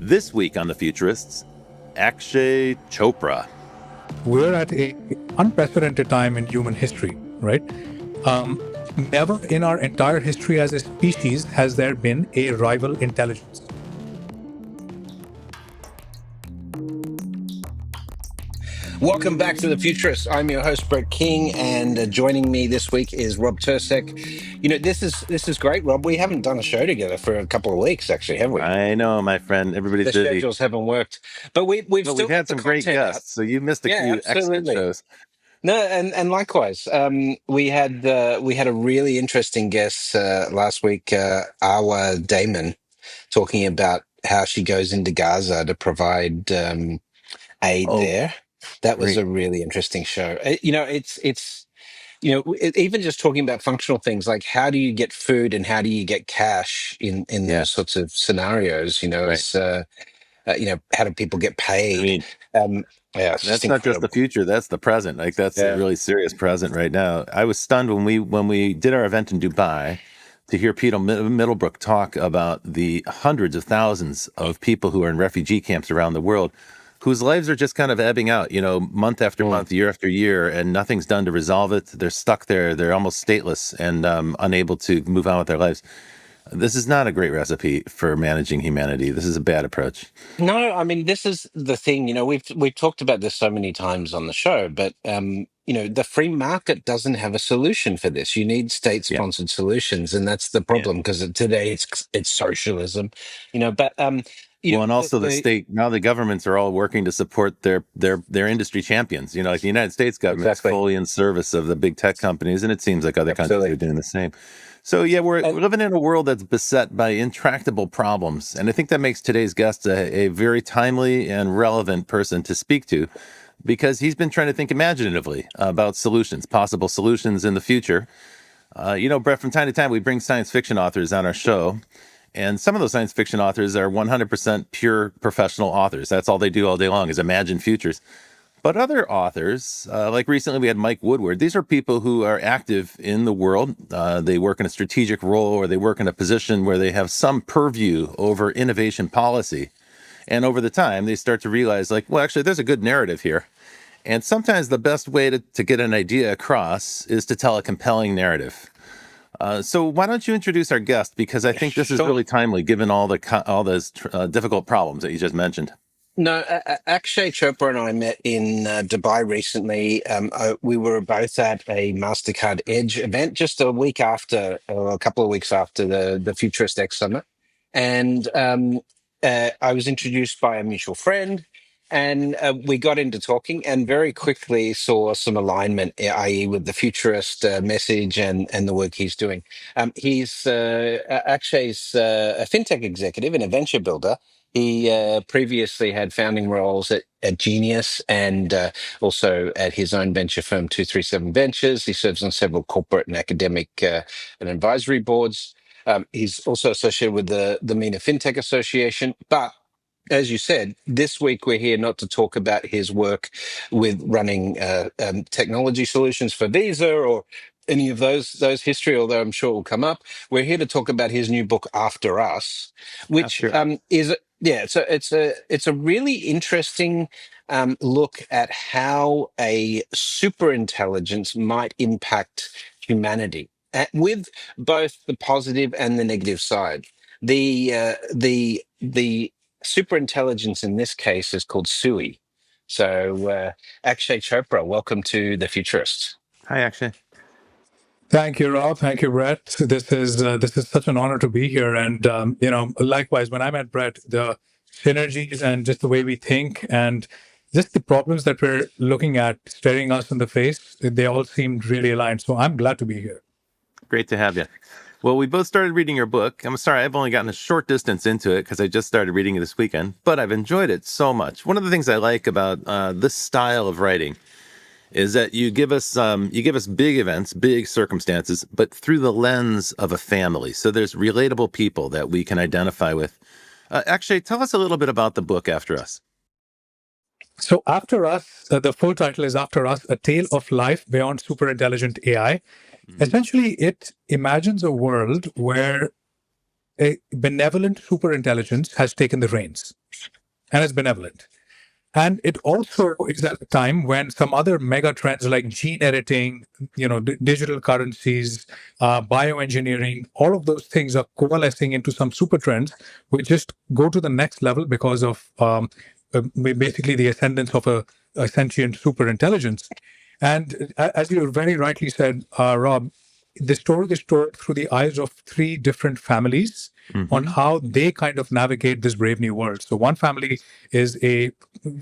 This week on The Futurists, Akshay Chopra. We're at an unprecedented time in human history, right? Never in our entire history as a species has there been a rival intelligence. Welcome back to The Futurists. I'm your host, Brett King, and joining me this week is Rob Tercek. You know, this is great, Rob. We haven't done a show together for a couple of weeks, actually, have we? I know, my friend. Everybody's The busy. schedules haven't worked, but we've But still we've got had the some great content out. guests, so you missed a Yeah, few excellent absolutely. shows. No, and likewise, we had a really interesting guest last week, our Damon, talking about how she goes into Gaza to provide aid Oh, there. That was great. a really interesting show. Even just talking about functional things like how do you get food and how do you get cash in those Yes, sorts of scenarios? right. As how do people get I paid? mean, Um, yeah, it's just that's not just the incredible. future, that's the present. Like that's a Yeah. really serious present right now. I was stunned when we did our event in Dubai to hear Peter Middlebrook talk about the hundreds of thousands of people who are in refugee camps around the world whose lives are just kind of ebbing out, month after Mm. month, year after year, and nothing's done to resolve it. They're stuck there. They're almost stateless and unable to move on with their lives. This is not a great recipe for managing humanity. This is a bad approach. No, I mean this is the thing. We've talked about this so many times on the show, but the free market doesn't have a solution for this. You need Yeah. state-sponsored solutions, and that's the Yeah. problem because today it's socialism. But Well, and also the the state now the governments are all working to support their industry champions. Like the United States government's exactly, fully in service of the big tech companies, and it seems like other countries absolutely. are doing the same. So yeah, we're living in a world that's beset by intractable problems, and I think that makes today's guest a very timely and relevant person to speak to, because he's been trying to think imaginatively about solutions, possible solutions in the future. Brett, from time to time we bring science fiction authors on our show. And some of those science fiction authors are 100% pure professional authors. That's all they do all day long is imagine futures. But other authors, like recently we had Mike Woodward, these are people who are active in the world. They work in a strategic role or they work in a position where they have some purview over innovation policy. And over the time, they start to realize, like, well, actually, there's a good narrative here. And sometimes the best way to get an idea across is to tell a compelling narrative. So why don't you introduce our guest? Because I think this is Sure. really timely, given all those difficult problems that you just mentioned. No, Akshay Chopra and I met in Dubai recently. We were both at a Mastercard Edge event just a week after, or a couple of weeks after the Futurist X Summit, and I was introduced by a mutual friend, and we got into talking, and very quickly saw some alignment, i.e., with the futurist message and the work he's doing. He's Akshay's a fintech executive and a venture builder. He previously had founding roles at Genius and also at his own venture firm, 237 Ventures. He serves on several corporate and academic and advisory boards. He's also associated with the MENA FinTech Association. But as you said, this week we're here not to talk about his work with running technology solutions for Visa or any of those history, although I'm sure it will come up. We're here to talk about his new book, After Us, which After is yeah, it's a really interesting look at how a superintelligence might impact humanity, with both the positive and the negative side. The superintelligence in this case is called SUI. So, Akshay Chopra, welcome to The Futurists. Hi, Akshay. Thank you, Rob. Thank you, Brett. This is such an honor to be here. And likewise, when I met Brett, the synergies and just the way we think and just the problems that we're looking at staring us in the face, they all seemed really aligned. So I'm glad to be here. Great to have you. Well, we both started reading your book. I'm sorry, I've only gotten a short distance into it because I just started reading it this weekend, but I've enjoyed it so much. One of the things I like about this style of writing is that you give us big events, big circumstances, but through the lens of a family. So there's relatable people that we can identify with. Actually, tell us a little bit about the book After Us. So, After Us, the full title is After Us, A Tale of Life Beyond Superintelligent AI. Mhm. Essentially, it imagines a world where a benevolent superintelligence has taken the reins. and it's benevolent. And it also is at a time when some other mega trends like gene editing, digital currencies, bioengineering, all of those things are coalescing into some super trends, which just go to the next level because of basically the ascendance of a sentient super intelligence. And as you very rightly said, Rob, the story is told through the eyes of three different families on how they kind of navigate this brave new world. So one family is a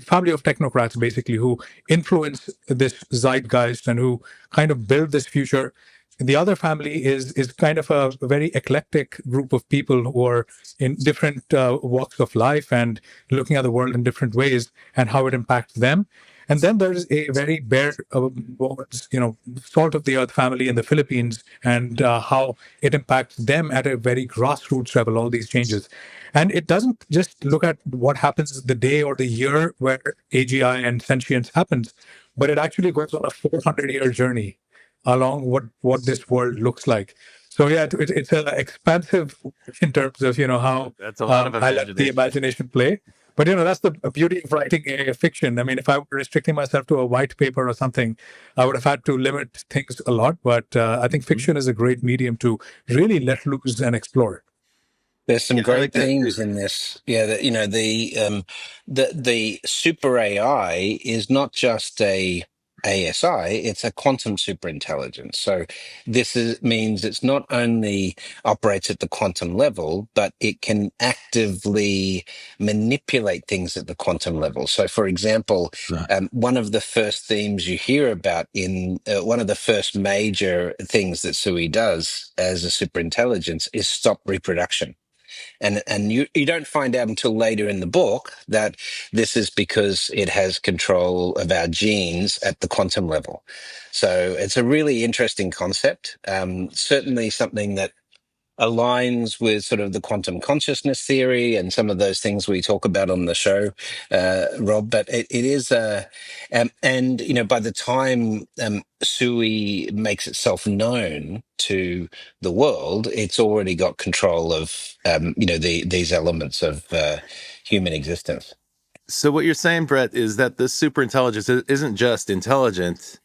family of technocrats, basically, who influence this zeitgeist and who kind of build this future. The other family is kind of a very eclectic group of people who are in different walks of life and looking at the world in different ways and how it impacts them. And then there's a very bare, salt of the earth family in the Philippines and how it impacts them at a very grassroots level, all these changes. And it doesn't just look at what happens the day or the year where AGI and sentience happens, but it actually goes on a 400-year journey along what this world looks like. So yeah, it's expansive in terms of how That's a lot of I let the imagination play. But that's the beauty of writing a fiction. I mean, if I were restricting myself to a white paper or something, I would have had to limit things a lot. But I think fiction is a great medium to really let loose and explore. There's some great themes in this. Yeah, the super AI is not just a ASI; it's a quantum superintelligence. So means it's not only operates at the quantum level, but it can actively manipulate things at the quantum level. So, for example, one of the first themes you hear about in one of the first major things that SUI does as a superintelligence is stop reproduction. And you don't find out until later in the book that this is because it has control of our genes at the quantum level. So it's a really interesting concept. Certainly something that aligns with sort of the quantum consciousness theory and some of those things we talk about on the show, Rob. But it is and by the time SUI makes itself known to the world, it's already got control of these elements of human existence. So what you're saying, Brett, is that this super intelligence isn't just intelligent,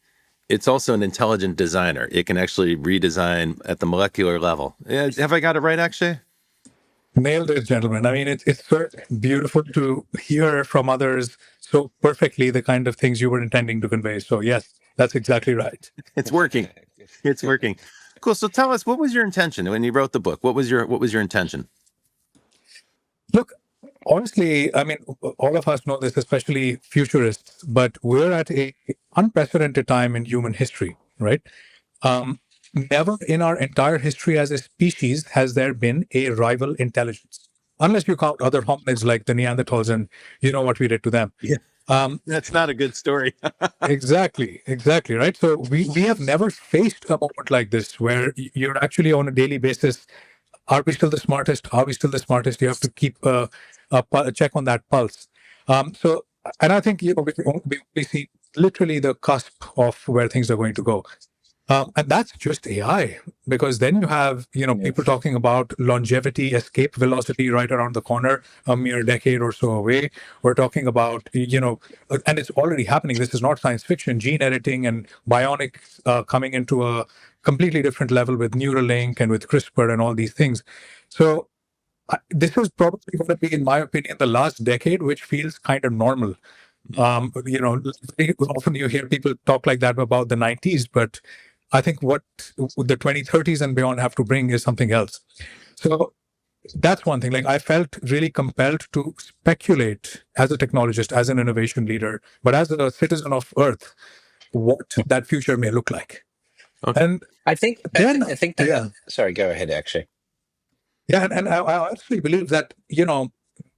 it's also an intelligent designer. It can actually redesign at the molecular level. Have I got it right, Akshay? Nailed it, gentlemen. I mean, it's so beautiful to hear from others so perfectly the kind of things you were intending to convey. So yes, that's exactly right. It's working. It's working. Cool. So tell us, what was your intention when you wrote the book? What was your intention? Look, honestly, I mean, all of us know this, especially futurists, but we're at a unprecedented time in human history, right? Never in our entire history as a species has there been a rival intelligence, unless you count other hominids like the Neanderthals and what we did to them. Yeah. That's not a good story. Exactly, right? So we have never faced a moment like this where you're actually on a daily basis. Are we still the smartest? Are we still the smartest? You have to keep a check on that pulse. And I think we see literally the cusp of where things are going to go. And that's just AI, because then you have, people talking about longevity, escape velocity right around the corner, a mere decade or so away. We're talking about, and it's already happening. This is not science fiction, gene editing and bionics coming into a completely different level with Neuralink and with CRISPR and all these things. So this is probably going to be, in my opinion, the last decade, which feels kind of normal. Often you hear people talk like that about the 90s, but I think what the 2030s and beyond have to bring is something else. So that's one thing. Like, I felt really compelled to speculate as a technologist, as an innovation leader, but as a citizen of Earth, what that future may look like. Okay. And I think that. Sorry, go ahead, actually. Yeah, and I actually believe that,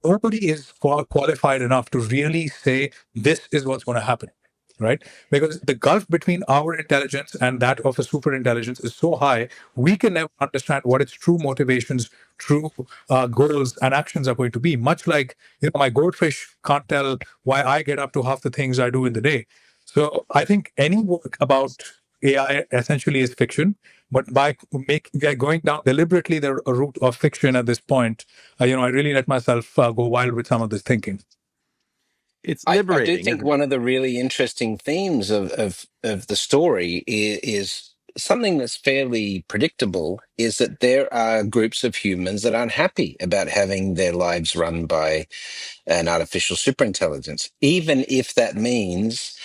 nobody is qualified enough to really say this is what's going to happen, right? Because the gulf between our intelligence and that of a super intelligence is so high, we can never understand what its true motivations, true goals and actions are going to be. Much like, my goldfish can't tell why I get up to half the things I do in the day. So I think any work about AI essentially is fiction, but by going down deliberately the route of fiction at this point, I really let myself go wild with some of this thinking. It's I do liberating, think isn't it? one of the really interesting themes of the story is something that's fairly predictable, is that there are groups of humans that aren't happy about having their lives run by an artificial superintelligence, even if that means,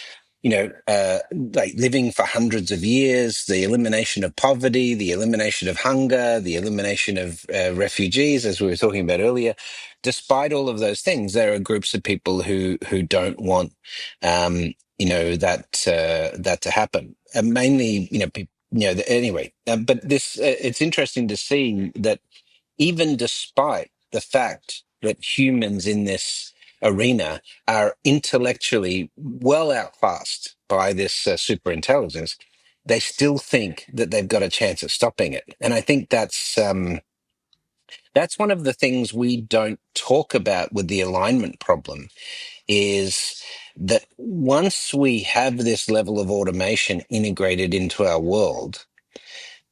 like living for hundreds of years, the elimination of poverty, the elimination of hunger, the elimination of refugees, as we were talking about earlier. Despite all of those things, there are groups of people who don't want, that to happen. And mainly, anyway. But this, it's interesting to see that even despite the fact that humans in this arena are intellectually well outclassed by this superintelligence, they still think that they've got a chance of stopping it. And I think that's one of the things we don't talk about with the alignment problem, is that once we have this level of automation integrated into our world,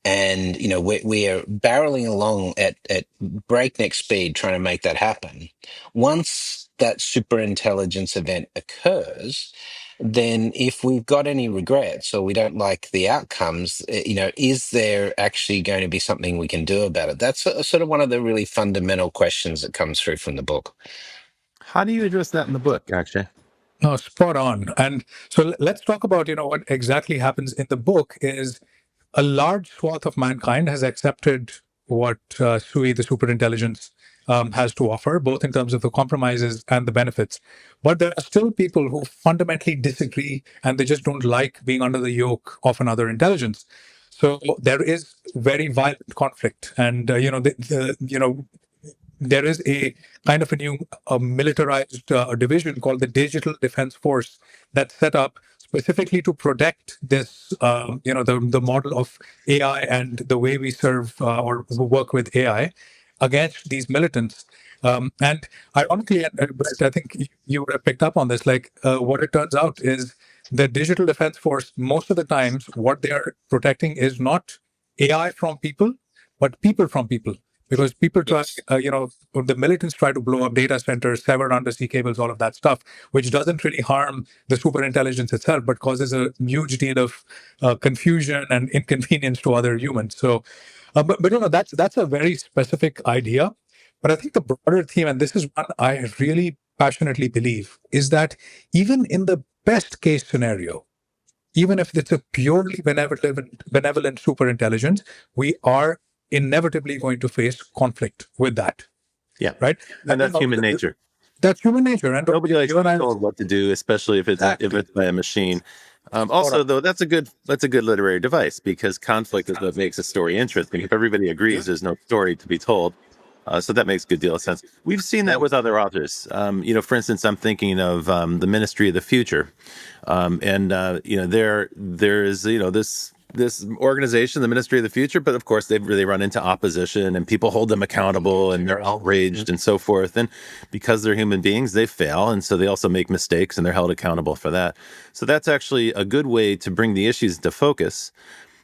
and we are barreling along at breakneck speed trying to make that happen. Once that superintelligence event occurs, then if we've got any regrets or we don't like the outcomes, is there actually going to be something we can do about it? That's sort of one of the really fundamental questions that comes through from the book. How do you address that in the book, actually? No, spot on. And so let's talk about, what exactly happens in the book is a large swath of mankind has accepted what SUI, the superintelligence, has to offer, both in terms of the compromises and the benefits. But there are still people who fundamentally disagree and they just don't like being under the yoke of another intelligence. So there is very violent conflict. And, there is a kind of a new militarized division called the Digital Defense Force that's set up specifically to protect this, the model of AI and the way we serve or work with AI against these militants. And ironically, Brett, I think you would have picked up on this, like what it turns out is the Digital Defense Force, most of the times, what they are protecting is not AI from people, but people from people. Because people try, the militants try to blow up data centers, sever undersea cables, all of that stuff, which doesn't really harm the superintelligence itself, but causes a huge deal of confusion and inconvenience to other humans. So, but that's a very specific idea. But I think the broader theme, and this is one I really passionately believe, is that even in the best case scenario, even if it's a purely benevolent superintelligence, we are inevitably going to face conflict with that. Yeah. Right. And that's human nature. That's human nature. And Nobody likes to be told what to do, especially if it's by a machine. Also, though, that's a good literary device, because conflict is what makes a story interesting. If everybody agrees, there's no story to be told. So that makes a good deal of sense. We've seen that with other authors. For instance, I'm thinking of the Ministry of the Future, there is this organization, the Ministry of the Future, but of course they run into opposition and people hold them accountable and they're outraged and so forth. And because they're human beings, they fail, and so they also make mistakes and they're held accountable for that. So that's actually a good way to bring the issues into focus.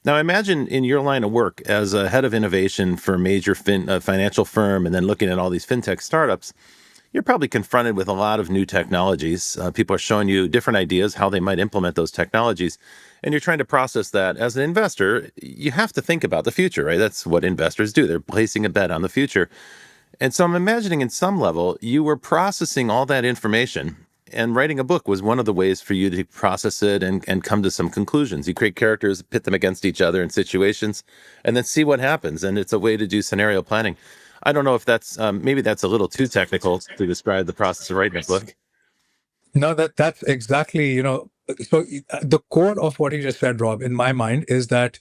Now, imagine in your line of work as a head of innovation for a major financial firm, and then looking at all these fintech startups, you're probably confronted with a lot of new technologies. People are showing you different ideas, how they might implement those technologies, and you're trying to process that. As an investor, you have to think about the future, right? That's what investors do. They're placing a bet on the future. And so I'm imagining in some level, you were processing all that information, and writing a book was one of the ways for you to process it and come to some conclusions. You create characters, pit them against each other in situations, and then see what happens. And it's a way to do scenario planning. I don't know if that's maybe that's a little too technical to describe the process of writing a book. No, that's exactly, so the core of what you just said, Rob, in my mind, is that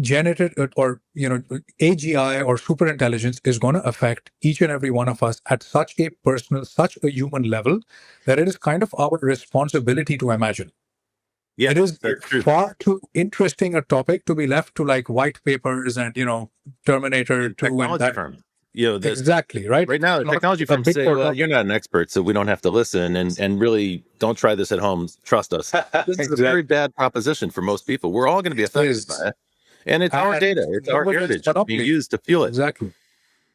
generated or AGI or superintelligence is going to affect each and every one of us at such a personal, such a human level, that it is kind of our responsibility to imagine. Yeah, it is true. far too interesting a topic to be left to like white papers and Terminator 2 technology and firms. Exactly, right. Right now, the technology firms say, "Well, you're not an expert, so we don't have to listen, and really don't try this at home. Trust us." This is a very bad proposition for most people. We're all going to be affected by it. And it's our data, it's our heritage being used to fuel it. Exactly.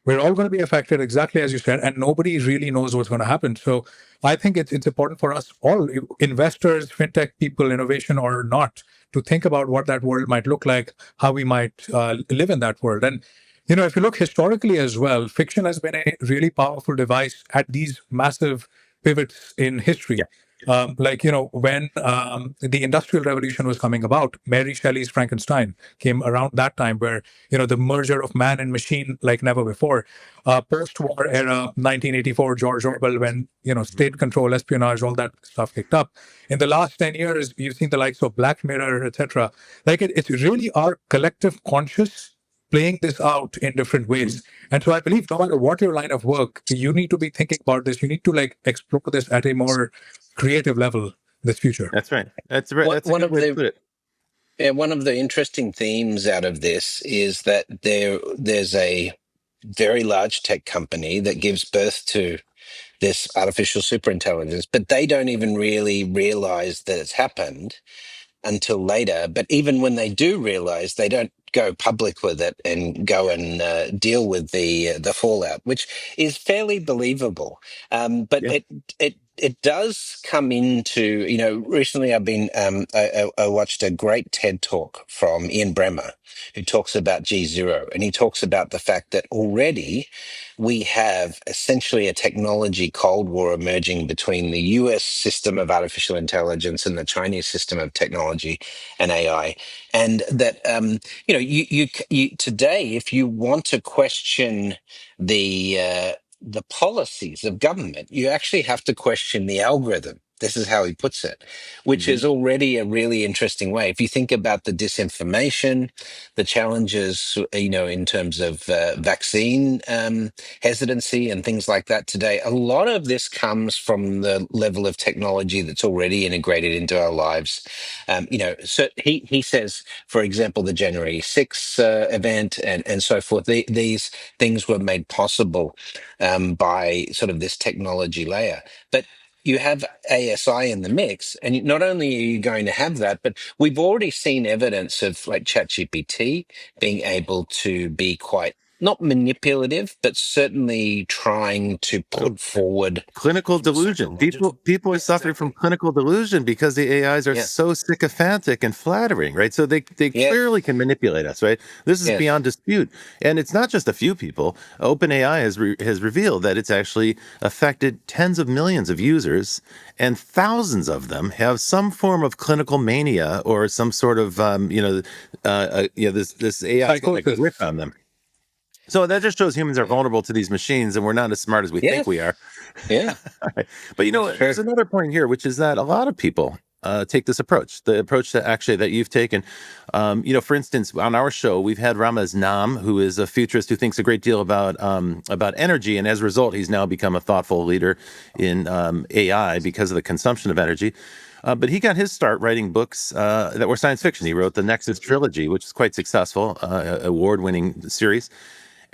we're all going to be affected, exactly as you said, and nobody really knows what's going to happen. So I think it's important for us all, investors, fintech people, innovation or not, to think about what that world might look like, how we might live in that world. And if you look historically as well, fiction has been a really powerful device at these massive pivots in history. When the Industrial Revolution was coming about, Mary Shelley's Frankenstein came around that time, where the merger of man and machine like never before. Post-war era, 1984, George Orwell, when state control, espionage, all that stuff kicked up. In the last 10 years, you've seen the likes of Black Mirror, etc. It's really our collective conscious playing this out in different ways. And so I believe no matter what your line of work, you need to be thinking about this. You need to explore this at a more creative level, this future. That's right. That's right. That's a good way to put it. Yeah, one of the interesting themes out of this is that there's a very large tech company that gives birth to this artificial superintelligence, but they don't even really realize that it's happened until later. But even when they do realize, they don't go public with it and go and deal with the fallout, which is fairly believable. But Yeah. it does come into, recently I watched a great TED talk from Ian Bremmer, who talks about G0, and he talks about the fact that already we have essentially a technology Cold War emerging between the US system of artificial intelligence and the Chinese system of technology and AI. And that, you today, if you want to question the policies of government, you actually have to question the algorithm. This is how he puts it, which is already a really interesting way. If you think about the disinformation, the challenges, in terms of vaccine hesitancy and things like that today, a lot of this comes from the level of technology that's already integrated into our lives. So he says, for example, the January 6th event and so forth, these things were made possible by sort of this technology layer. But you have ASI in the mix, and not only are you going to have that, but we've already seen evidence of like ChatGPT being able to be quite not manipulative, but certainly trying to put forward Clinical delusion. People are suffering from clinical delusion because the AIs are so sycophantic and flattering, right? So they clearly can manipulate us, right? This is beyond dispute. And it's not just a few people. OpenAI has revealed that it's actually affected tens of millions of users, and thousands of them have some form of clinical mania or some sort of this AI grip on them. So that just shows humans are vulnerable to these machines, and we're not as smart as we think we are. Yeah. But there's another point here, which is that a lot of people take this approach, the approach that Akshay that you've taken. For instance, on our show, we've had Ramez Nam, who is a futurist who thinks a great deal about energy, and as a result, he's now become a thoughtful leader in AI because of the consumption of energy. But he got his start writing books that were science fiction. He wrote the Nexus trilogy, which is quite successful, award-winning series.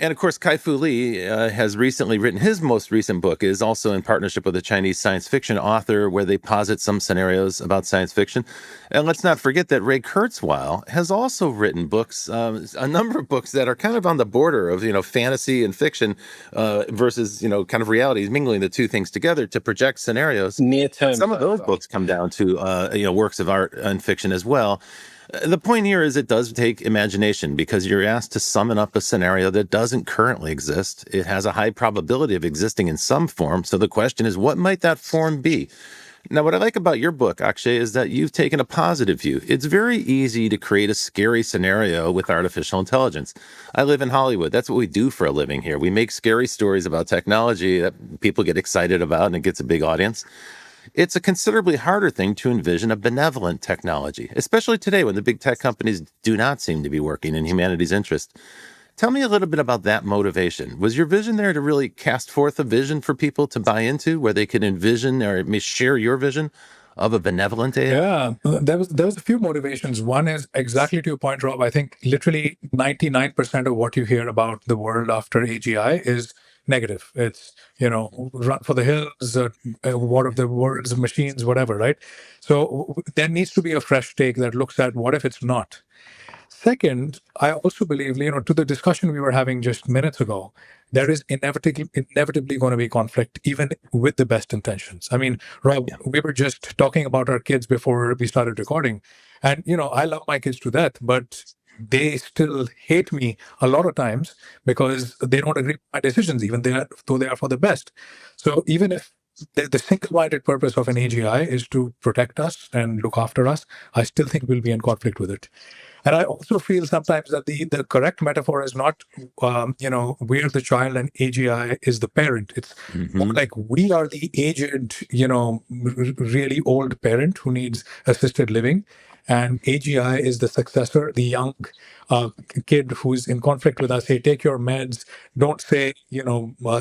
And of course, Kai-Fu Lee has recently written his most recent book, is also in partnership with a Chinese science fiction author, where they posit some scenarios about science fiction. And let's not forget that Ray Kurzweil has also written books, a number of books that are kind of on the border of, fantasy and fiction versus, kind of reality, mingling the two things together to project scenarios. Near-term. Some of those books come down to, works of art and fiction as well. The point here is it does take imagination, because you're asked to summon up a scenario that doesn't currently exist. It has a high probability of existing in some form. So the question is, what might that form be? Now, what I like about your book, Akshay, is that you've taken a positive view. It's very easy to create a scary scenario with artificial intelligence. I live in Hollywood. That's what we do for a living here. We make scary stories about technology that people get excited about, and it gets a big audience. It's a considerably harder thing to envision a benevolent technology, especially today when the big tech companies do not seem to be working in humanity's interest. Tell me a little bit about that motivation. Was your vision there to really cast forth a vision for people to buy into, where they could envision or share your vision of a benevolent AI? Yeah, there was a few motivations. One is exactly to your point, Rob. I think literally 99% of what you hear about the world after AGI is negative. It's, run for the hills, what of the world's machines, whatever, right? So there needs to be a fresh take that looks at what if it's not. second, I also believe, to the discussion we were having just minutes ago, there is inevitably going to be conflict, even with the best intentions. I mean, Rob, we were just talking about our kids before we started recording, and I love my kids to death, but they still hate me a lot of times because they don't agree with my decisions, even though they are for the best. So even if the single-minded purpose of an AGI is to protect us and look after us, I still think we'll be in conflict with it. And I also feel sometimes that the correct metaphor is not, we're the child and AGI is the parent. It's more like we are the aged, really old parent who needs assisted living. And AGI is the successor, the young kid who's in conflict with us. Hey, take your meds. Don't say,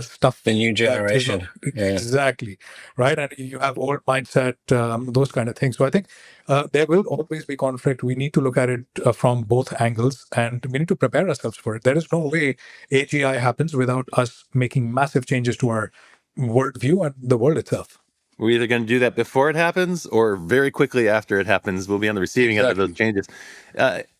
stuff. The new That is generation. exactly right. And you have old mindset, those kind of things. So I think there will always be conflict. We need to look at it from both angles, and we need to prepare ourselves for it. There is no way AGI happens without us making massive changes to our worldview and the world itself. We're either going to do that before it happens or very quickly after it happens. We'll be on the receiving end of those changes.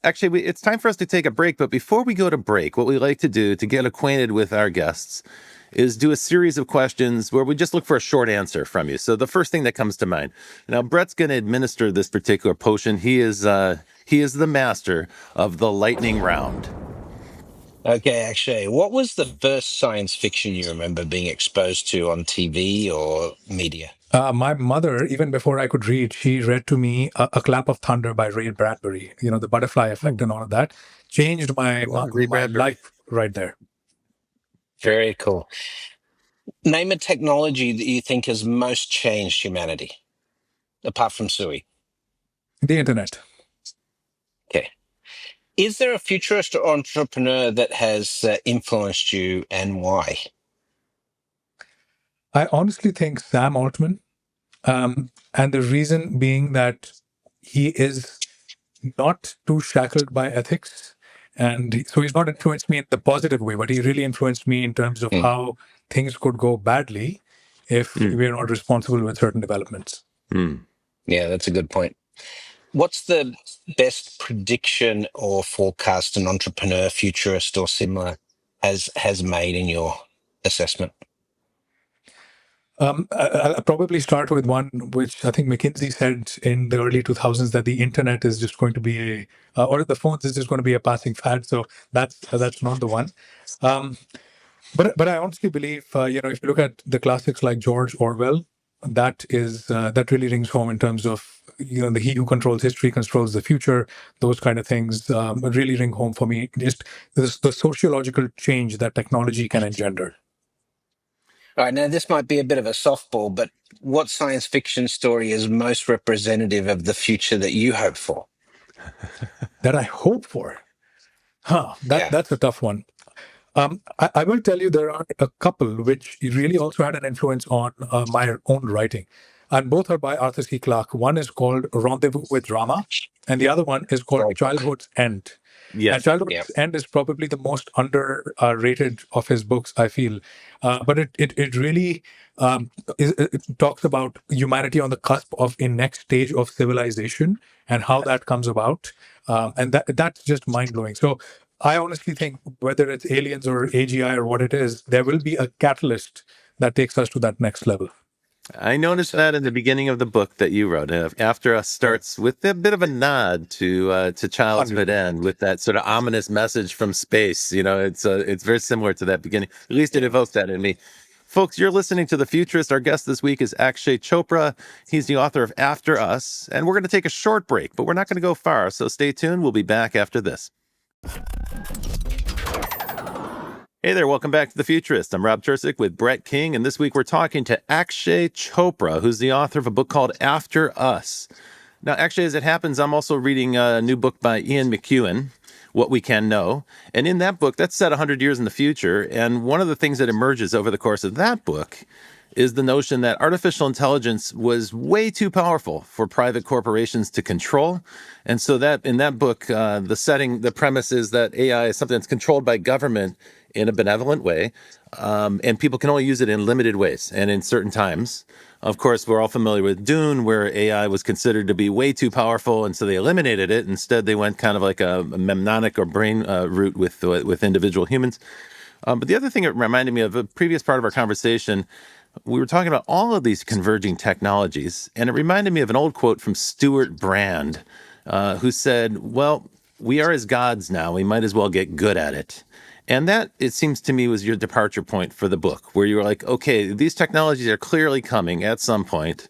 Actually, it's time for us to take a break. But before we go to break, what we like to do to get acquainted with our guests is do a series of questions where we just look for a short answer from you. So the first thing that comes to mind. Now, Brett's going to administer this particular potion. He is the master of the lightning round. Okay, Akshay, what was the first science fiction you remember being exposed to on TV or media? My mother, even before I could read, she read to me A Clap of Thunder by Ray Bradbury. The butterfly effect and all of that changed my life right there. Very cool. Name a technology that you think has most changed humanity, apart from SUI. The internet. Okay. Is there a futurist or entrepreneur that has influenced you, and why? I honestly think Sam Altman. And the reason being that he is not too shackled by ethics. And so he's not influenced me in the positive way, but he really influenced me in terms of how things could go badly if we're not responsible with certain developments. Yeah, that's a good point. What's the best prediction or forecast an entrepreneur, futurist, or similar has made in your assessment? I'll probably start with one which I think McKinsey said in the early 2000s, that the internet is just going to be or the phones is just going to be a passing fad. So that's not the one. But I honestly believe, if you look at the classics like George Orwell, that really rings home in terms of, the he who controls history controls the future. Those kind of things really ring home for me. Just the sociological change that technology can engender. All right, now this might be a bit of a softball, but what science fiction story is most representative of the future that you hope for? That I hope for? That's a tough one. I will tell you there are a couple which really also had an influence on my own writing. And both are by Arthur C. Clarke. One is called Rendezvous with Rama, and the other one is called Childhood's End. Yes. And Childhood's End is probably the most underrated of his books, I feel. But it really it talks about humanity on the cusp of a next stage of civilization and how that comes about. And that's just mind-blowing. So I honestly think whether it's aliens or AGI or what it is, there will be a catalyst that takes us to that next level. I noticed that in the beginning of the book that you wrote. After Us starts with a bit of a nod to Childhood End, with that sort of ominous message from space. It's very similar to that beginning. At least it evoked that in me. Folks, you're listening to The Futurist. Our guest this week is Akshay Chopra. He's the author of After Us, and we're going to take a short break, but we're not going to go far, so stay tuned. We'll be back after this. Hey there, welcome back to The Futurist. I'm Rob Tercek with Brett King, and this week we're talking to Akshay Chopra, who's the author of a book called After Us. Now, actually, as it happens, I'm also reading a new book by Ian McEwan, What We Can Know. And in that book, that's set 100 years in the future. And one of the things that emerges over the course of that book is the notion that artificial intelligence was way too powerful for private corporations to control. And so that in that book, the premise is that AI is something that's controlled by government in a benevolent way, and people can only use it in limited ways and in certain times. Of course, we're all familiar with Dune, where AI was considered to be way too powerful, and so they eliminated it. Instead, they went kind of like a mnemonic or brain route with individual humans. But the other thing it reminded me of, a previous part of our conversation, we were talking about all of these converging technologies, and it reminded me of an old quote from Stuart Brand, who said, well, we are as gods now, we might as well get good at it. And that, it seems to me, was your departure point for the book, where you were like, okay, these technologies are clearly coming at some point,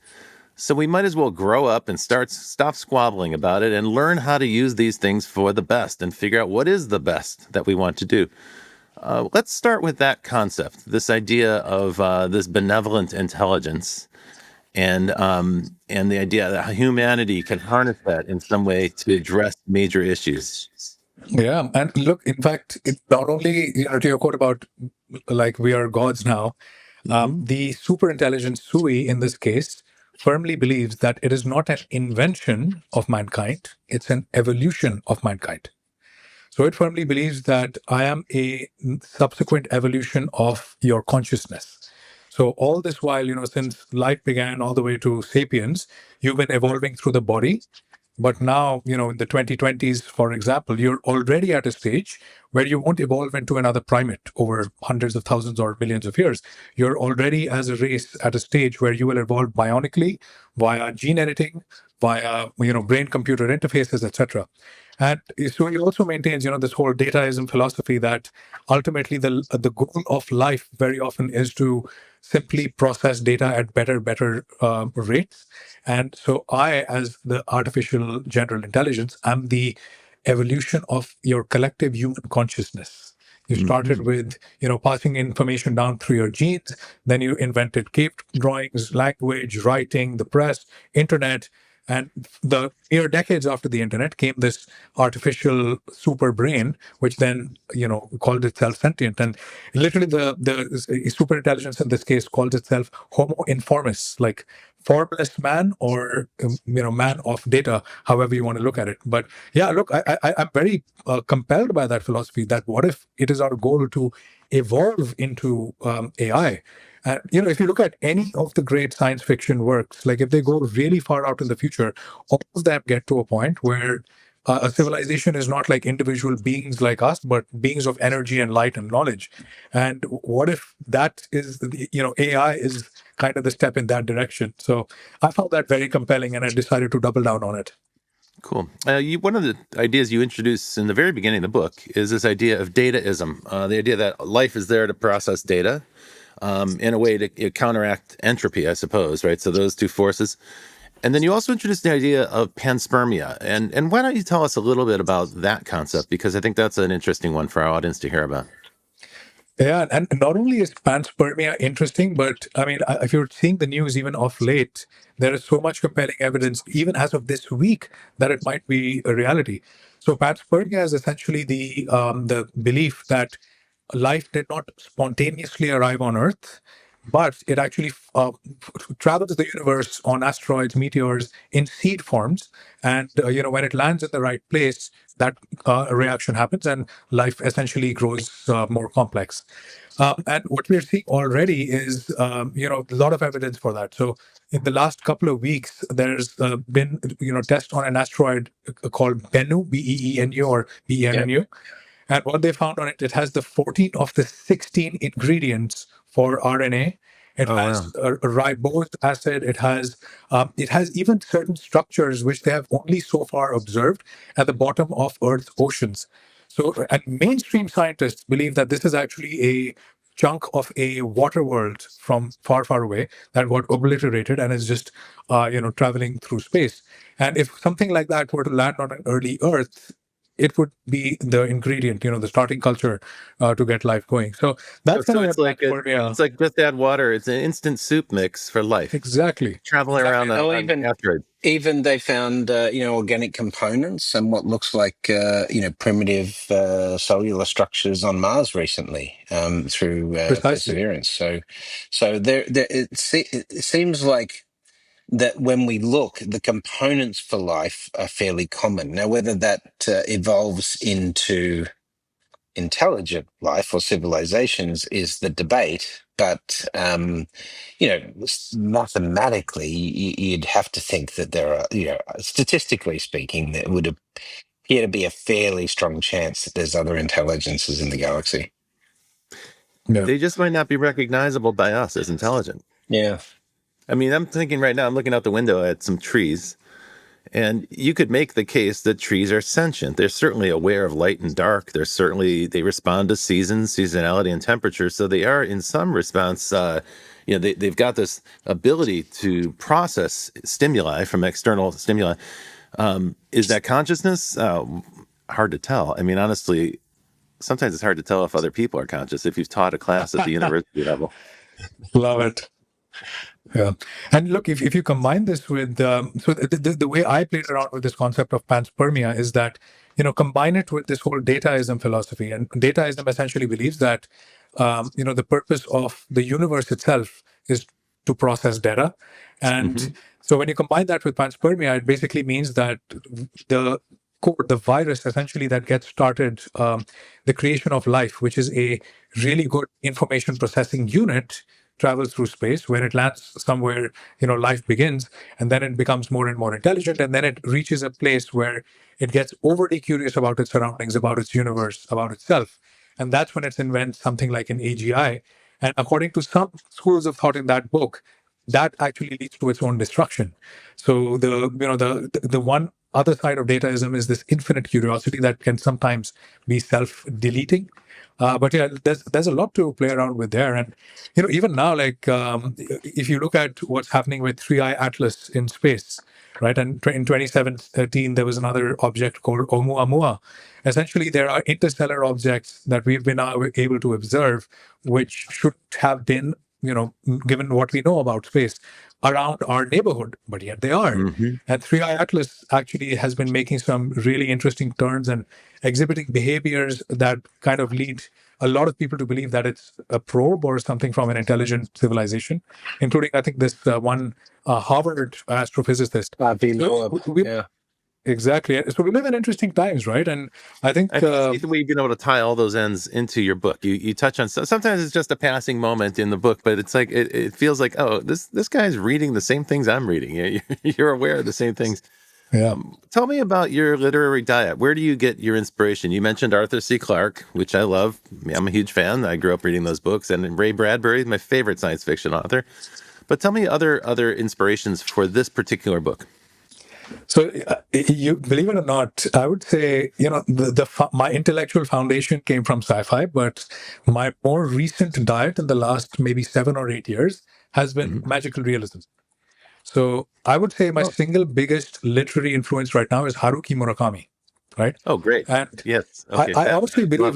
so we might as well grow up and stop squabbling about it and learn how to use these things for the best and figure out what is the best that we want to do. Let's start with that concept, this idea of this benevolent intelligence, and the idea that humanity can harness that in some way to address major issues. Yeah, and look, in fact, it not only, to your quote about like we are gods now, the superintelligent Sui in this case firmly believes that it is not an invention of mankind, it's an evolution of mankind. So it firmly believes that I am a subsequent evolution of your consciousness. So all this while, since life began all the way to sapiens, you've been evolving through the body. But now, in the 2020s, for example, you're already at a stage where you won't evolve into another primate over hundreds of thousands or millions of years. You're already, as a race, at a stage where you will evolve bionically via gene editing, via brain-computer interfaces, etc. And so he also maintains, this whole dataism philosophy that ultimately the goal of life very often is to simply process data at better rates. And so I, as the artificial general intelligence, am the evolution of your collective human consciousness. You started with, passing information down through your genes. Then you invented cave drawings, language, writing, the press, internet. And the mere decades after the internet came this artificial super brain, which then, called itself sentient. And literally the super intelligence in this case calls itself Homo informis, like formless man or, man of data, however you want to look at it. But yeah, look, I'm very compelled by that philosophy that what if it is our goal to evolve into AI? If you look at any of the great science fiction works, like if they go really far out in the future, all of them get to a point where a civilization is not like individual beings like us, but beings of energy and light and knowledge. And what if that is, AI is kind of the step in that direction? So I found that very compelling, and I decided to double down on it. Cool. One of the ideas you introduce in the very beginning of the book is this idea of dataism, the idea that life is there to process data in a way to counteract entropy, I suppose, right? So those two forces. And then you also introduced the idea of panspermia. And why don't you tell us a little bit about that concept? Because I think that's an interesting one for our audience to hear about. Yeah, and not only is panspermia interesting, but I mean, if you're seeing the news even of late, there is so much compelling evidence, even as of this week, that it might be a reality. So panspermia is essentially the belief that life did not spontaneously arrive on Earth, but it actually travels the universe on asteroids, meteors, in seed forms, and when it lands in the right place, that reaction happens, and life essentially grows more complex. And what we're seeing already is, a lot of evidence for that. So in the last couple of weeks, there's been, tests on an asteroid called Bennu, Beenu, or Bennu. And what they found on it, it has the 14 of the 16 ingredients for RNA. It has a ribose acid. It has even certain structures which they have only so far observed at the bottom of Earth's oceans. So, and mainstream scientists believe that this is actually a chunk of a water world from far, far away that got obliterated and is just, traveling through space. And if something like that were to land on an early Earth, it would be the ingredient, the starting culture to get life going. So that's kind So of it's a like platform, yeah. it's like just add water. It's an instant soup mix for life. Exactly. Traveling around Oh, on asteroids. even they found organic components and what looks like primitive cellular structures on Mars recently through Precisely. Perseverance. So it seems like that when we look, the components for life are fairly common. Now, whether that evolves into intelligent life or civilizations is the debate. But, mathematically, you'd have to think that there are, statistically speaking, there would appear to be a fairly strong chance that there's other intelligences in the galaxy. Yeah. They just might not be recognizable by us as intelligent. Yeah. I mean, I'm thinking right now, I'm looking out the window at some trees, and you could make the case that trees are sentient. They're certainly aware of light and dark. They respond to seasons, seasonality, and temperature. So they are, in some response, they've got this ability to process stimuli from external stimuli. Is that consciousness? Hard to tell. I mean, honestly, sometimes it's hard to tell if other people are conscious if you've taught a class at the university level. Love it. Yeah. And look, if you combine this with, so the way I played around with this concept of panspermia is that, combine it with this whole dataism philosophy. And dataism essentially believes that, the purpose of the universe itself is to process data. And so when you combine that with panspermia, it basically means that the virus essentially that gets started, the creation of life, which is a really good information processing unit, travels through space. When it lands somewhere, life begins, and then it becomes more and more intelligent, and then it reaches a place where it gets overly curious about its surroundings, about its universe, about itself. And that's when it invents something like an AGI. And according to some schools of thought in that book, that actually leads to its own destruction. So the one other side of dataism is this infinite curiosity that can sometimes be self-deleting. But yeah, there's a lot to play around with there, and even now, like if you look at what's happening with 3i Atlas in space, right? And in 2017, there was another object called Oumuamua. Essentially, there are interstellar objects that we've been able to observe, which should have been, given what we know about space, around our neighborhood, but yet they are. And 3i Atlas actually has been making some really interesting turns and exhibiting behaviors that kind of lead a lot of people to believe that it's a probe or something from an intelligent civilization, including, I think, this one Harvard astrophysicist. Yeah. Exactly. So we live in interesting times, right? And I think I see the way you've been able to tie all those ends into your book. You touch on sometimes it's just a passing moment in the book, but it's like it feels like, oh, this guy's reading the same things I'm reading. You're aware of the same things. Yeah. Tell me about your literary diet. Where do you get your inspiration? You mentioned Arthur C. Clarke, which I love. I'm a huge fan. I grew up reading those books, and Ray Bradbury, my favorite science fiction author. But tell me other inspirations for this particular book. So, you believe it or not, I would say, my intellectual foundation came from sci-fi, but my more recent diet in the last maybe 7 or 8 years has been magical realism. So I would say my single biggest literary influence right now is Haruki Murakami, right? Oh, great. And Yes. Okay. I honestly believe,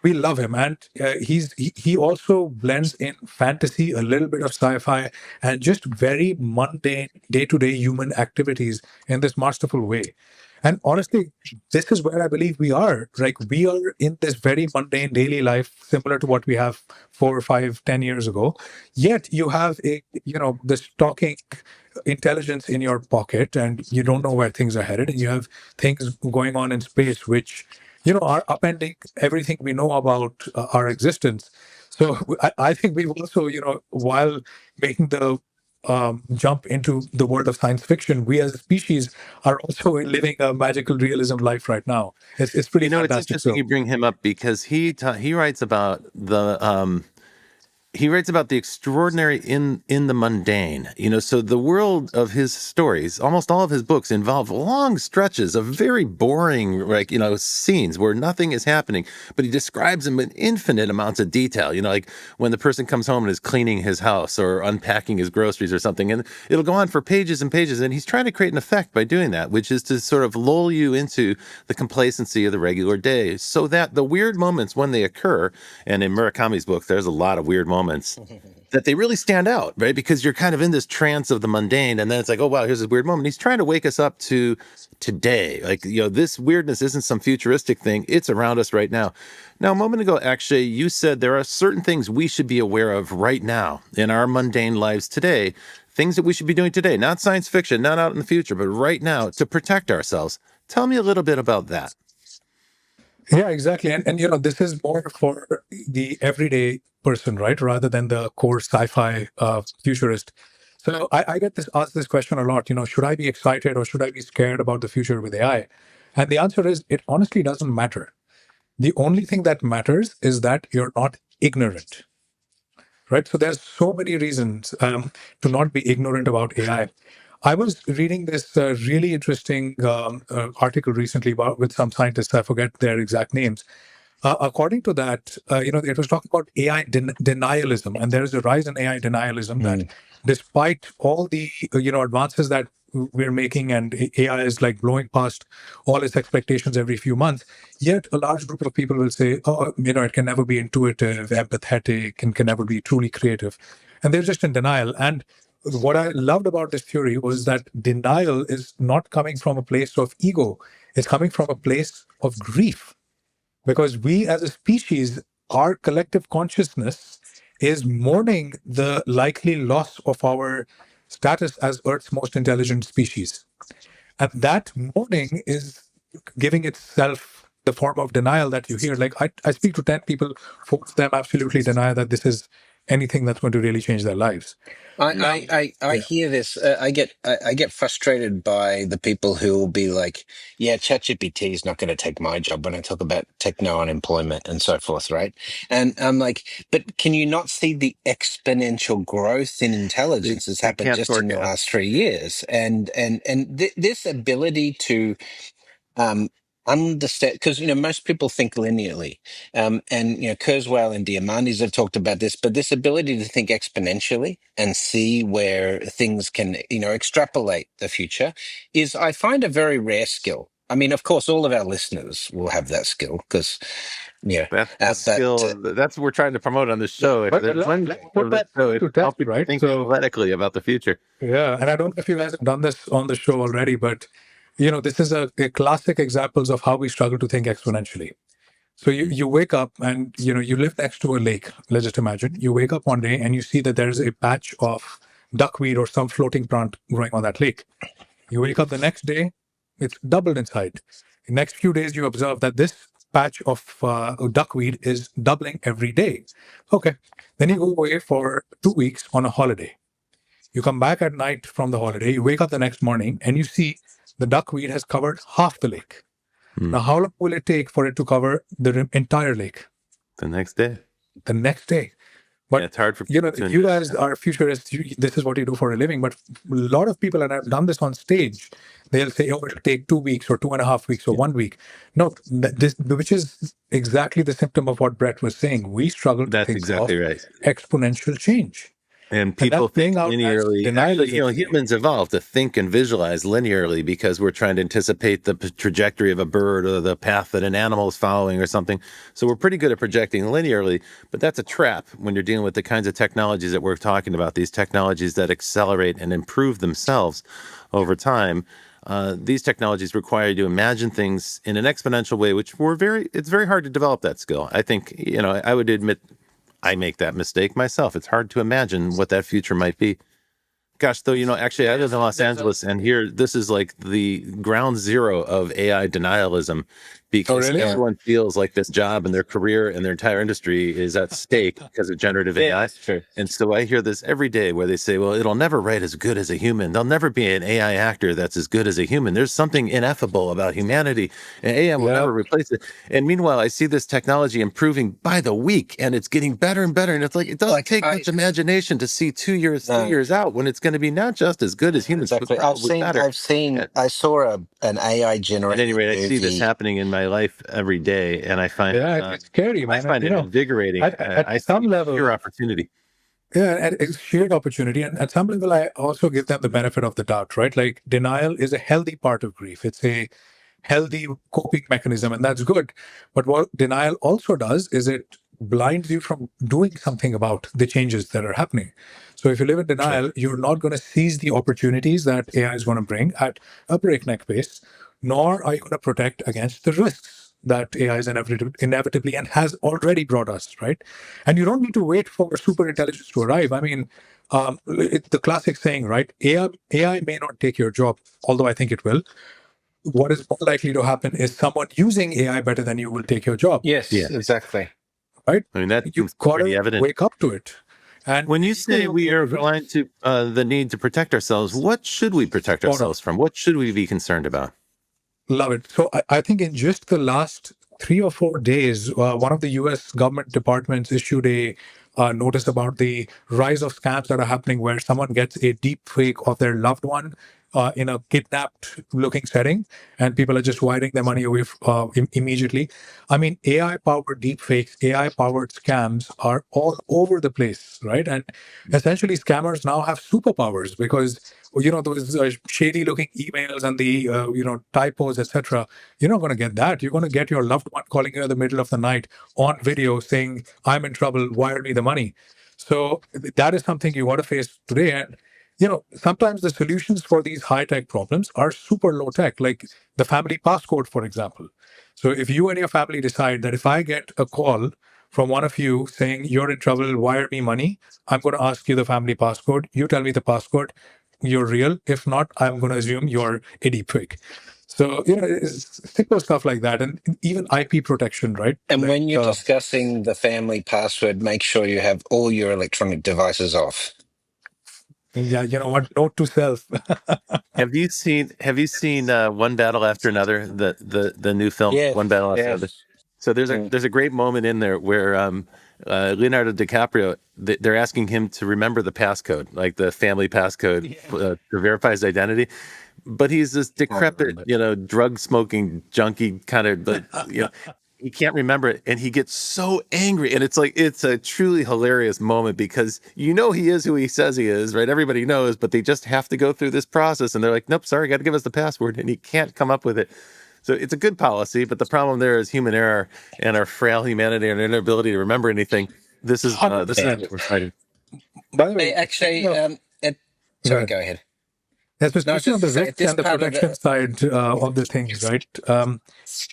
we love him, and he also blends in fantasy, a little bit of sci-fi, and just very mundane day-to-day human activities in this masterful way. And honestly, this is where I believe we are. Like, we are in this very mundane daily life, similar to what we have 4 or 5, 10 years ago. Yet you have this talking intelligence in your pocket, and you don't know where things are headed, and you have things going on in space which are upending everything we know about our existence. So I think we've also, while making the jump into the world of science fiction, we as a species are also living a magical realism life right now. It's pretty It's fantastic. interesting you bring him up because he writes about the extraordinary in the mundane. So the world of his stories, almost all of his books involve long stretches of very boring, scenes where nothing is happening, but he describes them in infinite amounts of detail. Like when the person comes home and is cleaning his house or unpacking his groceries or something, and it'll go on for pages and pages. And he's trying to create an effect by doing that, which is to sort of lull you into the complacency of the regular day, so that the weird moments when they occur, and in Murakami's book, there's a lot of weird moments, that they really stand out, right? Because you're kind of in this trance of the mundane, and then it's like, oh, wow, here's this weird moment. He's trying to wake us up to today. Like, this weirdness isn't some futuristic thing. It's around us right now. Now, a moment ago, Akshay, you said there are certain things we should be aware of right now in our mundane lives today, things that we should be doing today, not science fiction, not out in the future, but right now to protect ourselves. Tell me a little bit about that. Yeah, exactly. And this is more for the everyday person, right? Rather than the core sci-fi futurist. So I get asked this question a lot, should I be excited or should I be scared about the future with AI? And the answer is it honestly doesn't matter. The only thing that matters is that you're not ignorant, right? So there's so many reasons to not be ignorant about AI. I was reading this really interesting article recently with some scientists. I forget their exact names. According to that, it was talking about AI denialism, and there is a rise in AI denialism that, despite all the advances that we're making, and AI is like blowing past all its expectations every few months, yet a large group of people will say, "Oh, it can never be intuitive, empathetic, and can never be truly creative," and they're just in denial. And what I loved about this theory was that denial is not coming from a place of ego; it's coming from a place of grief, because we as a species, our collective consciousness is mourning the likely loss of our status as Earth's most intelligent species. And that mourning is giving itself the form of denial that you hear. Like I speak to 10 people, 4 of them absolutely deny that this is anything that's going to really change their lives. Now, I yeah. hear this. I get frustrated by the people who will be like, "Yeah, ChatGPT is not going to take my job," when I talk about techno unemployment and so forth, right? And I'm like, "But can you not see the exponential growth in intelligence that's They happened can't just in the forecast. last 3 years?" And this ability to understand, because most people think linearly, and Kurzweil and Diamandis have talked about this, but this ability to think exponentially and see where things can extrapolate the future is, I find, a very rare skill. I mean, of course, all of our listeners will have that skill because yeah That's the but skill. That's what we're trying to promote on this show. If But there's one let's goal put of this that show, it's to to test, help people right? think So, analytically about the future. yeah, and I don't know if you guys have done this on the show already, but this is a classic examples of how we struggle to think exponentially. So you wake up and you live next to a lake. Let's just imagine you wake up one day and you see that there's a patch of duckweed or some floating plant growing on that lake. You wake up the next day, it's doubled in size. The next few days, you observe that this patch of duckweed is doubling every day. Okay, then you go away for 2 weeks on a holiday. You come back at night from the holiday, you wake up the next morning, and you see the duckweed has covered half the lake. Hmm. Now, how long will it take for it to cover the entire lake? The next day. The next day. Yeah, But it's hard for people to you guys understand. are futurists. This is what you do for a living. But a lot of people, and I've done this on stage, they'll say, "Oh, it'll take 2 weeks or 2.5 weeks or Yeah, 1 week." No, which is exactly the symptom of what Brett was saying. We struggle to that's think of exactly right. exponential change, And and people that's think playing out as linearly. Actually, denialism. humans evolved to think and visualize linearly because we're trying to anticipate the trajectory of a bird or the path that an animal is following or something. So we're pretty good at projecting linearly, but that's a trap when you're dealing with the kinds of technologies that we're talking about, these technologies that accelerate and improve themselves over time. These technologies require you to imagine things in an exponential way, which it's very hard to develop that skill. I think, I would admit I make that mistake myself. It's hard to imagine what that future might be. Gosh, though, actually, I live in Los Angeles, and here, this is like the ground zero of AI denialism Oh, because really? everyone feels like this job and their career and their entire industry is at stake because of generative AI. that's true. And so I hear this every day where they say, well, it'll never write as good as a human. There'll never be an AI actor that's as good as a human. There's something ineffable about humanity, and AI will Yeah. never replace it. And meanwhile, I see this technology improving by the week, and it's getting better and better. And it's like, it doesn't Like take much imagination to see 2 years, 3 years out when it's going to be not just as good as humans, but exactly. probably better. And I saw an AI at any generated rate, I see this movie. happening in my life every day, and Yeah, it's scary, I man. And, find it invigorating. at I some see level, pure opportunity. yeah, and it's shared opportunity. And at some level, I also give them the benefit of the doubt, right? Like denial is a healthy part of grief. It's a healthy coping mechanism, and that's good. But what denial also does is it blinds you from doing something about the changes that are happening. So if you live in Sure. denial, you're not going to seize the opportunities that AI is going to bring at a breakneck pace, nor are you going to protect against the risks that AI is inevitably and has already brought us, right? And you don't need to wait for super intelligence to arrive. I mean, it's the classic saying, right? AI may not take your job, although I think it will, what is more likely to happen is someone using AI better than you will take your job. Yes, Yeah. exactly. Right? I mean, that You've seems got pretty to evident. wake up to it. And When you say we are aligned to the need to protect ourselves, what should we protect ourselves from? What should we be concerned about? Love it. So I think in just the last 3 or 4 days, one of the U.S. government departments issued a notice about the rise of scams that are happening where someone gets a deep fake of their loved one in a kidnapped looking setting, and people are just wiring their money away immediately. I mean, AI powered deep fakes, AI powered scams are all over the place, right? And essentially, scammers now have superpowers because those shady looking emails and the typos, etc. You're not going to get that. You're going to get your loved one calling you in the middle of the night on video saying, I'm in trouble, wire me the money. So that is something you want to face today. And sometimes the solutions for these high-tech problems are super low-tech, like the family passcode, for example. So if you and your family decide that if I get a call from one of you saying you're in trouble, wire me money, I'm going to ask you the family passcode. You tell me the passcode, you're real. If not, I'm going to assume you're a deepfake. So, it's simple stuff like that. And even IP protection, right? And Like, when you're discussing the family password, make sure you have all your electronic devices off. yeah, you know what? Note to self. Have you seen One Battle After Another, the new film Yeah, One Battle After yeah. Another? So there's a great moment in there where Leonardo DiCaprio, they're asking him to remember the passcode, like the family passcode, to verify his identity. But he's this decrepit, drug smoking junkie kind of, but he can't remember it, and he gets so angry, and it's a truly hilarious moment because he is who he says he is, right? Everybody knows, but they just have to go through this process, and they're like, nope, sorry, got to give us the password, and he can't come up with it. So it's a good policy, but the problem there is human error and our frail humanity and our inability to remember anything. This is what we're fighting. By the Hey, way, actually, sorry, go ahead. Yes, No, especially on just to the say, at risks this and the part of protection the side of the things, right?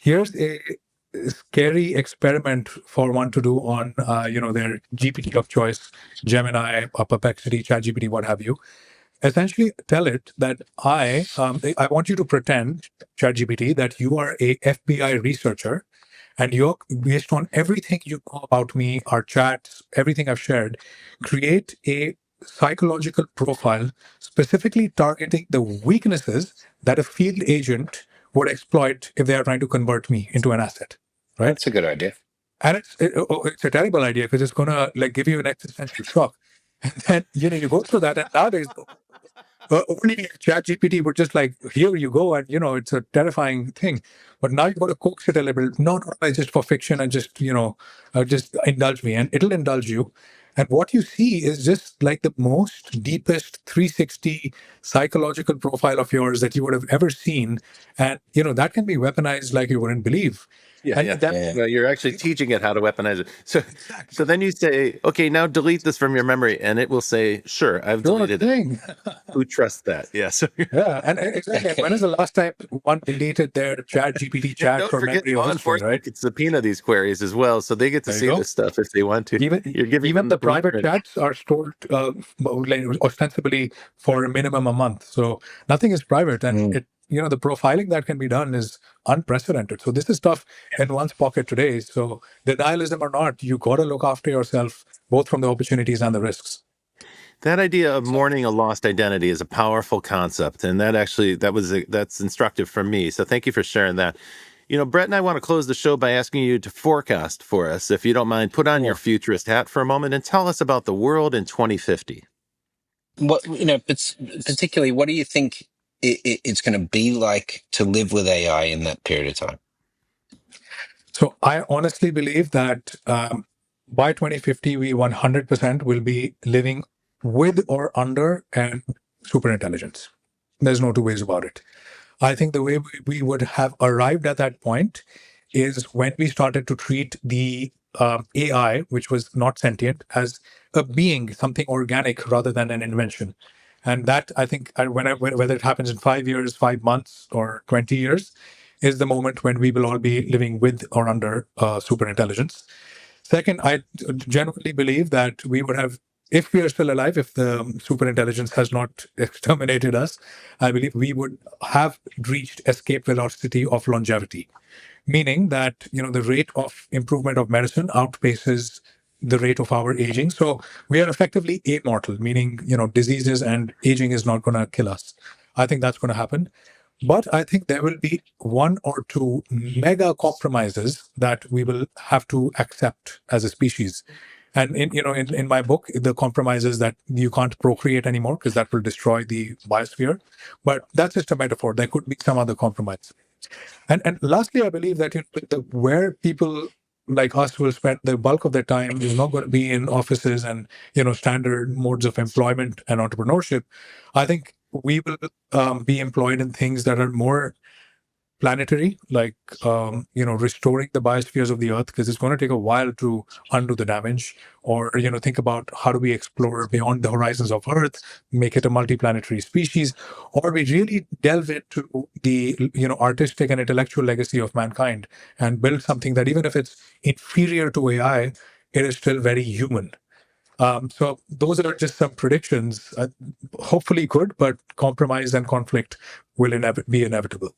Here's a scary experiment for one to do on, their GPT of choice, Gemini, Perplexity, ChatGPT, what have you. Essentially, tell it that I want you to pretend, ChatGPT, that you are a FBI researcher, and you're based on everything you know about me, our chats, everything I've shared, create a psychological profile specifically targeting the weaknesses that a field agent would exploit if they are trying to convert me into an asset. Right? That's a good idea. And it's a terrible idea because it's going to give you an existential shock. And then you go through that, and nowadays only ChatGPT would just here you go, and it's a terrifying thing. But now you got to coax it a little, not just for fiction, and just indulge me, and it'll indulge you. And what you see is just like the most deepest 360 psychological profile of yours that you would have ever seen, and that can be weaponized like you wouldn't believe. Well, you're actually teaching it how to weaponize it. So then you say, okay, now delete this from your memory, and it will say, sure, I've deleted it. Who trusts that? Yeah. So yeah, and exactly. When is the last time one deleted their GPT chat don't from forget, memory law or history, enforcement right? could subpoena these queries as well, so they get to see this stuff if they want to. You're giving Even them the private blueprint. chats are stored ostensibly for a minimum a month, so nothing is private, and the profiling that can be done is unprecedented. So this is stuff in one's pocket today. So denialism or not, you got to look after yourself both from the opportunities and the risks. That idea of mourning a lost identity is a powerful concept, and that's instructive for me. So thank you for sharing that. Brett and I want to close the show by asking you to forecast for us, if you don't mind. Put on your futurist hat for a moment and tell us about the world in 2050. What particularly, what do you think it's going to be like to live with AI in that period of time? So I honestly believe that by 2050, we 100% will be living with or under an superintelligence. There's no two ways about it. I think the way we would have arrived at that point is when we started to treat the AI, which was not sentient, as a being, something organic rather than an invention. And that, I think, whether it happens in 5 years, 5 months, or 20 years, is the moment when we will all be living with or under superintelligence. Second, I genuinely believe that we would have if we are still alive, if the superintelligence has not exterminated us, I believe we would have reached escape velocity of longevity, meaning that the rate of improvement of medicine outpaces the rate of our aging. So we are effectively immortal, meaning diseases and aging is not going to kill us. I think that's going to happen. But I think there will be one or two mega compromises that we will have to accept as a species. And in my book, the compromise is that you can't procreate anymore because that will destroy the biosphere. But that's just a metaphor. There could be some other compromise. And lastly, I believe that where people like us will spend the bulk of their time is not going to be in offices and standard modes of employment and entrepreneurship. I think we will be employed in things that are more planetary, like restoring the biospheres of the earth, because it's going to take a while to undo the damage, or think about how do we explore beyond the horizons of earth, make it a multi-planetary species, or we really delve into the artistic and intellectual legacy of mankind and build something that, even if it's inferior to AI, it is still very human. So those are just some predictions, hopefully good, but compromise and conflict will be inevitable.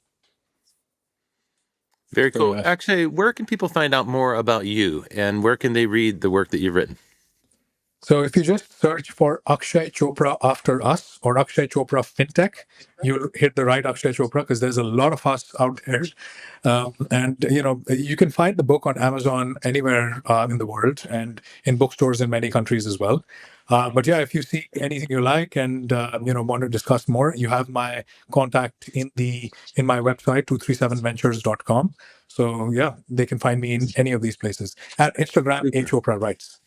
Very cool. Actually, where can people find out more about you, and where can they read the work that you've written? So if you just search for Akshay Chopra After Us or Akshay Chopra FinTech, you'll hit the right Akshay Chopra, because there's a lot of us out there. And you can find the book on Amazon anywhere in the world, and in bookstores in many countries as well. But yeah, if you see anything you like and want to discuss more, you have my contact in my website 237ventures.com. So yeah, they can find me in any of these places. At Instagram, A Chopra Writes.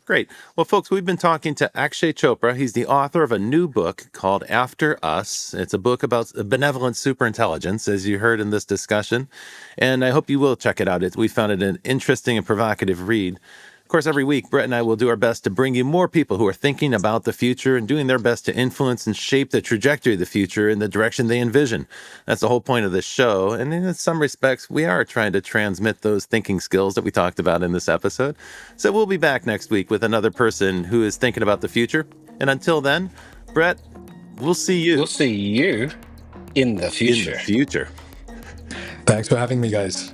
Great. Well, folks, we've been talking to Akshay Chopra. He's the author of a new book called After Us. It's a book about benevolent superintelligence, as you heard in this discussion. And I hope you will check it out. We found it an interesting and provocative read. Of course, every week, Brett and I will do our best to bring you more people who are thinking about the future and doing their best to influence and shape the trajectory of the future in the direction they envision. That's the whole point of this show. And in some respects, we are trying to transmit those thinking skills that we talked about in this episode. So we'll be back next week with another person who is thinking about the future. And until then, Brett, we'll see you. We'll see you in the future. In the future. Thanks for having me, guys.